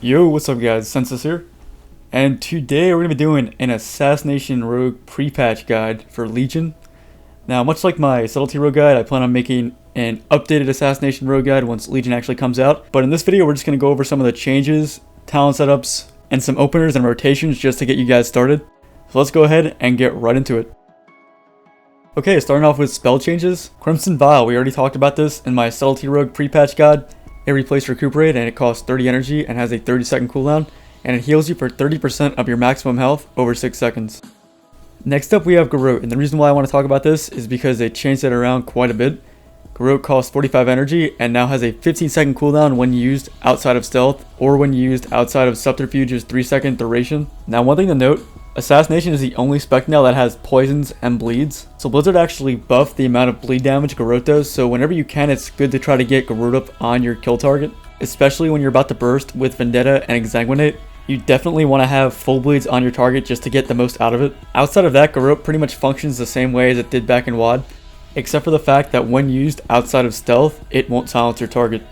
Yo, what's up guys, Sensus here, and today we're going to be doing an Assassination Rogue pre-patch guide for Legion. Now, much like my Subtlety Rogue guide, I plan on making an updated Assassination Rogue guide once Legion actually comes out, but in this video we're just going to go over some of the changes, talent setups, and some openers and rotations just to get you guys started. So let's go ahead and get right into it. Okay, starting off with spell changes. Crimson Vial, we already talked about this in my Subtlety Rogue pre-patch guide. It replaces Recuperate and it costs 30 energy and has a 30-second cooldown, and it heals you for 30% of your maximum health over 6 seconds. Next up we have Garrote, and the reason why I want to talk about this is because they changed it around quite a bit. Garrote costs 45 energy and now has a 15-second cooldown when used outside of stealth or when used outside of Subterfuge's 3-second duration. Now, one thing to note, Assassination is the only spec now that has poisons and bleeds. So Blizzard actually buffed the amount of bleed damage Garrote does, so whenever you can, it's good to try to get Garrote up on your kill target. Especially when you're about to burst with Vendetta and Exsanguinate. You definitely want to have full bleeds on your target just to get the most out of it. Outside of that, Garrote pretty much functions the same way as it did back in WoW, except for the fact that when used outside of stealth, it won't silence your target.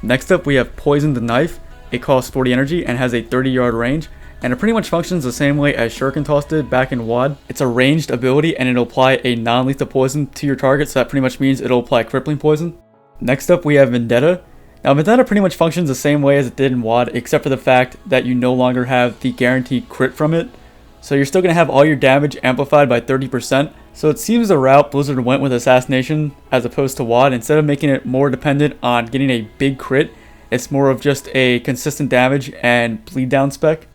Next up we have Poison the Knife. It costs 40 energy and has a 30-yard range, and it pretty much functions the same way as Shuriken Toss did back in WoD. It's a ranged ability and it'll apply a non-lethal poison to your target, so that pretty much means it'll apply crippling poison. Next up we have Vendetta. Now Vendetta pretty much functions the same way as it did in WoD, except for the fact that you no longer have the guaranteed crit from it. So you're still going to have all your damage amplified by 30%. So it seems the route Blizzard went with Assassination as opposed to WoD. Instead of making it more dependent on getting a big crit, it's more of just a consistent damage and bleed down spec.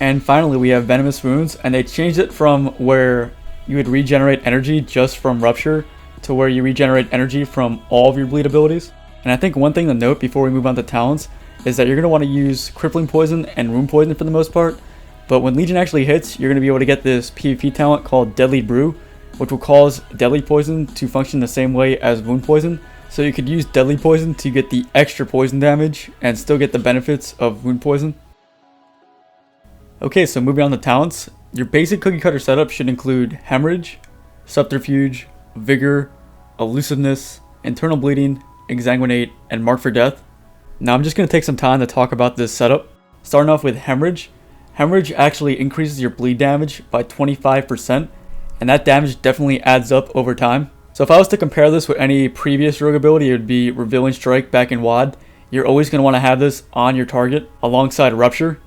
And finally we have Venomous Wounds, and they changed it from where you would regenerate energy just from Rupture to where you regenerate energy from all of your bleed abilities. And I think one thing to note before we move on to talents is that you're going to want to use Crippling Poison and Wound Poison for the most part, but when Legion actually hits, you're going to be able to get this PvP talent called Deadly Brew, which will cause Deadly Poison to function the same way as Wound Poison. So you could use Deadly Poison to get the extra poison damage and still get the benefits of Wound Poison. Okay, so moving on to talents, your basic cookie cutter setup should include Hemorrhage, Subterfuge, Vigor, Elusiveness, Internal Bleeding, Exsanguinate, and Mark for Death. Now I'm just going to take some time to talk about this setup. Starting off with Hemorrhage. Hemorrhage actually increases your bleed damage by 25%, and that damage definitely adds up over time. So if I was to compare this with any previous rogue ability, it would be Revealing Strike back in WoD. You're always going to want to have this on your target alongside Rupture.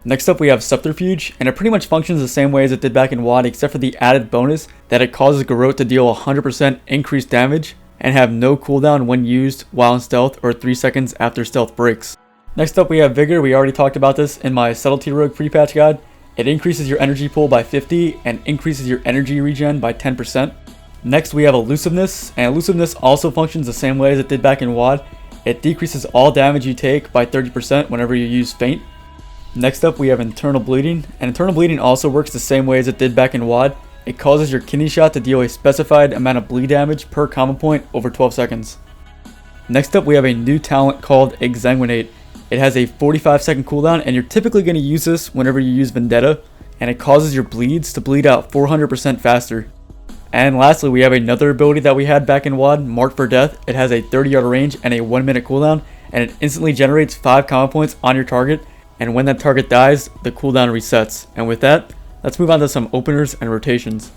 Next up we have Subterfuge, and it pretty much functions the same way as it did back in WoD, except for the added bonus that it causes Garrote to deal 100% increased damage and have no cooldown when used while in stealth or 3 seconds after stealth breaks. Next up we have Vigor. We already talked about this in my Subtlety Rogue pre-patch guide. It increases your energy pool by 50 and increases your energy regen by 10%. Next we have Elusiveness, and Elusiveness also functions the same way as it did back in WoD. It decreases all damage you take by 30% whenever you use Feint. Next up we have Internal Bleeding, and Internal Bleeding also works the same way as it did back in WoD. It causes your kidney shot to deal a specified amount of bleed damage per combo point over 12 seconds. Next up we have a new talent called Exsanguinate. It has a 45-second cooldown, and you're typically going to use this whenever you use Vendetta, and it causes your bleeds to bleed out 400% faster. And lastly we have another ability that we had back in WoD, Mark for Death. It has a 30-yard range and a 1-minute cooldown, and it instantly generates 5 combo points on your target, and when that target dies, the cooldown resets. And with that, let's move on to some openers and rotations.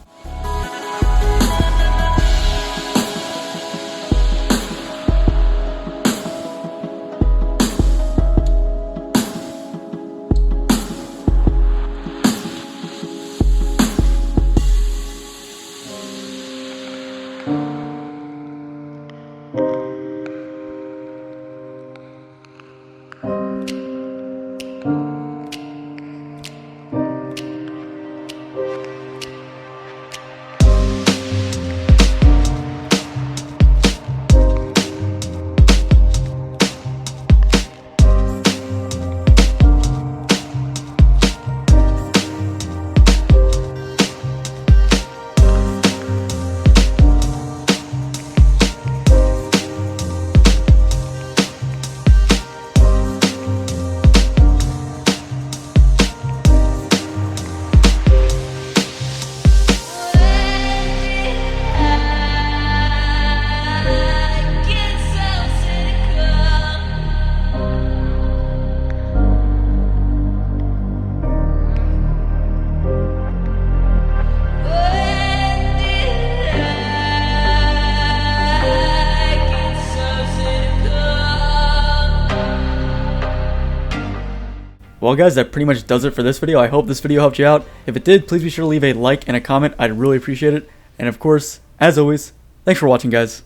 Well guys, that pretty much does it for this video. I hope this video helped you out. If it did, please be sure to leave a like and a comment. I'd really appreciate it. And of course, as always, thanks for watching guys.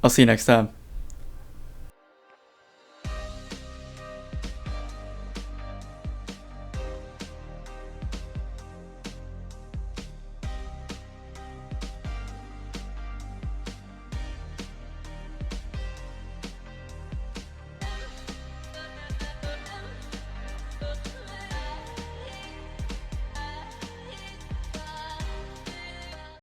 I'll see you next time.